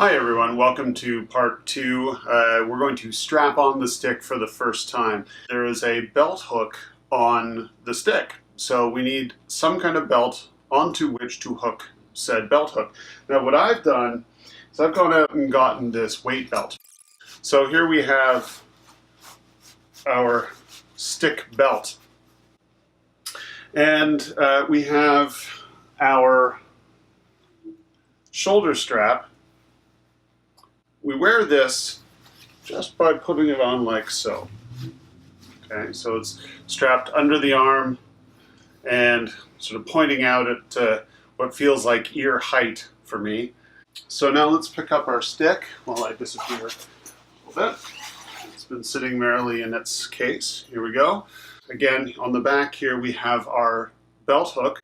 Hi everyone, welcome to part 2. We're going to strap on the stick for the first time. There is a belt hook on the stick, so we need some kind of belt onto which to hook said belt hook. Now what I've done is I've gone out and gotten this weight belt. So here we have our stick belt. And we have our shoulder strap. We wear this just by putting it on like so. Okay, so it's strapped under the arm and sort of pointing out at what feels like ear height for me. So now let's pick up our stick while I disappear a little bit. It's been sitting merrily in its case. Here we go. Again, on the back here we have our belt hook.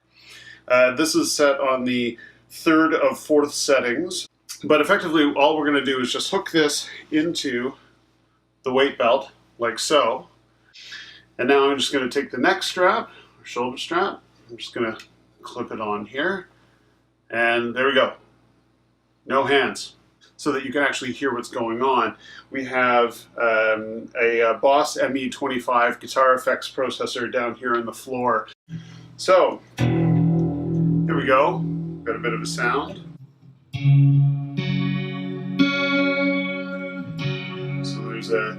This is set on the 3rd of 4th settings. But effectively, all we're going to do is just hook this into the weight belt, like so. And now I'm just going to take the neck strap, or shoulder strap. I'm just going to clip it on here. And there we go. No hands. So that you can actually hear what's going on. We have a Boss ME25 guitar effects processor down here on the floor. So, here we go. Got a bit of a sound. So there's a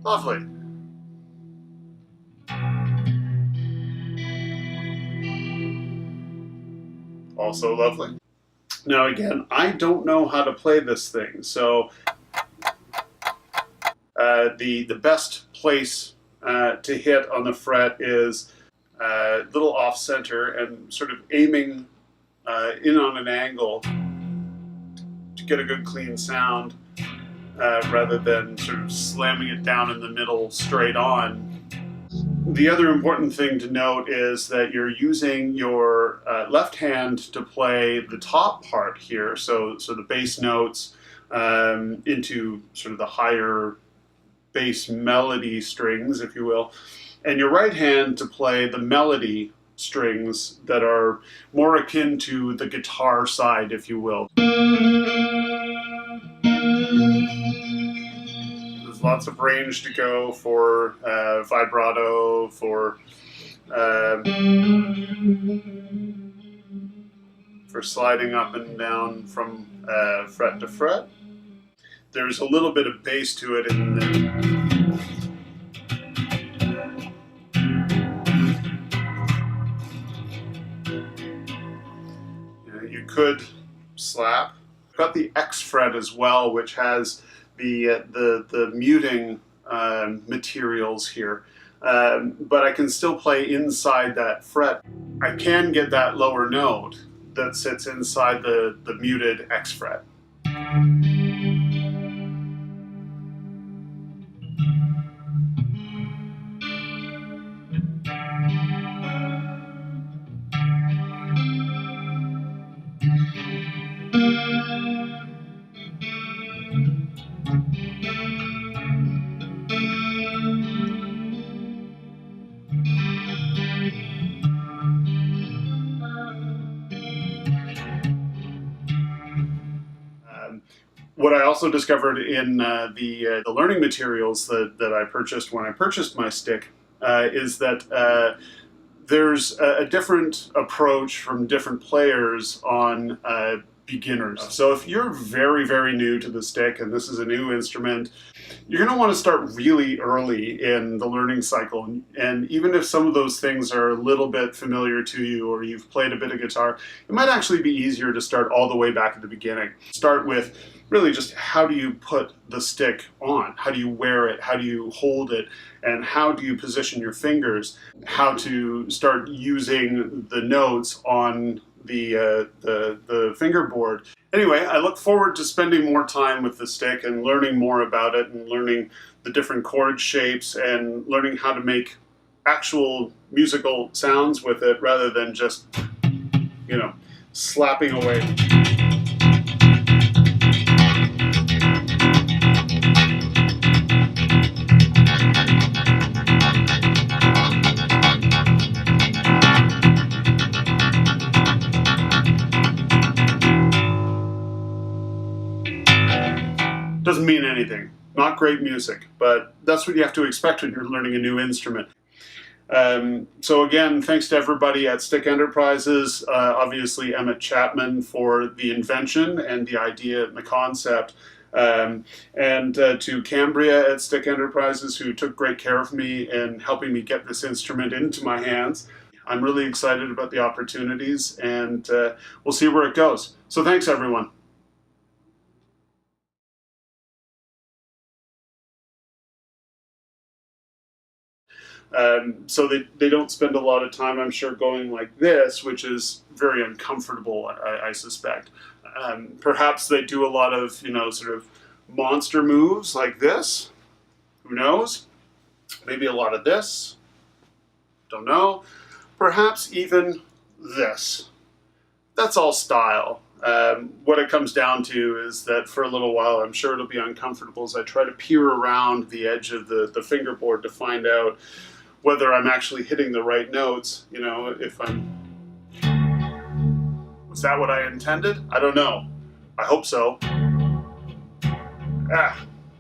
lovely. Also lovely. Now again, I don't know how to play this thing, so the best place to hit on the fret is a little off center and sort of aiming in on an angle to get a good clean sound rather than sort of slamming it down in the middle straight on. The other important thing to note is that you're using your left hand to play the top part here, so the bass notes into sort of the higher bass melody strings, if you will, and your right hand to play the melody strings that are more akin to the guitar side, if you will. There's lots of range to go for vibrato, for sliding up and down from fret to fret. There's a little bit of bass to it in there. You could slap. I've got the X fret as well, which has the muting materials here. But I can still play inside that fret. I can get that lower note that sits inside the muted X fret. What I also discovered in the learning materials that I purchased when I purchased my stick is that there's a different approach from different players on beginners. So if you're very, very new to the stick and this is a new instrument, you're going to want to start really early in the learning cycle. And even if some of those things are a little bit familiar to you or you've played a bit of guitar, it might actually be easier to start all the way back at the beginning. Start with really just how do you put the stick on? How do you wear it? How do you hold it? And how do you position your fingers? How to start using the notes on the fingerboard. Anyway, I look forward to spending more time with the stick and learning more about it and learning the different chord shapes and learning how to make actual musical sounds with it rather than just, you know, slapping away. Doesn't mean anything. Not great music, but that's what you have to expect when you're learning a new instrument. So again, thanks to everybody at Stick Enterprises, obviously Emmett Chapman for the invention and the idea and the concept, and to Cambria at Stick Enterprises, who took great care of me in helping me get this instrument into my hands. I'm really excited about the opportunities, and we'll see where it goes. So thanks, everyone. So they don't spend a lot of time, I'm sure, going like this, which is very uncomfortable, I suspect. Perhaps they do a lot of, sort of monster moves like this. Who knows? Maybe a lot of this. Don't know. Perhaps even this. That's all style. What it comes down to is that for a little while, I'm sure it'll be uncomfortable as I try to peer around the edge of the fingerboard to find out whether I'm actually hitting the right notes. If I'm... Was that what I intended? I don't know. I hope so. Ah.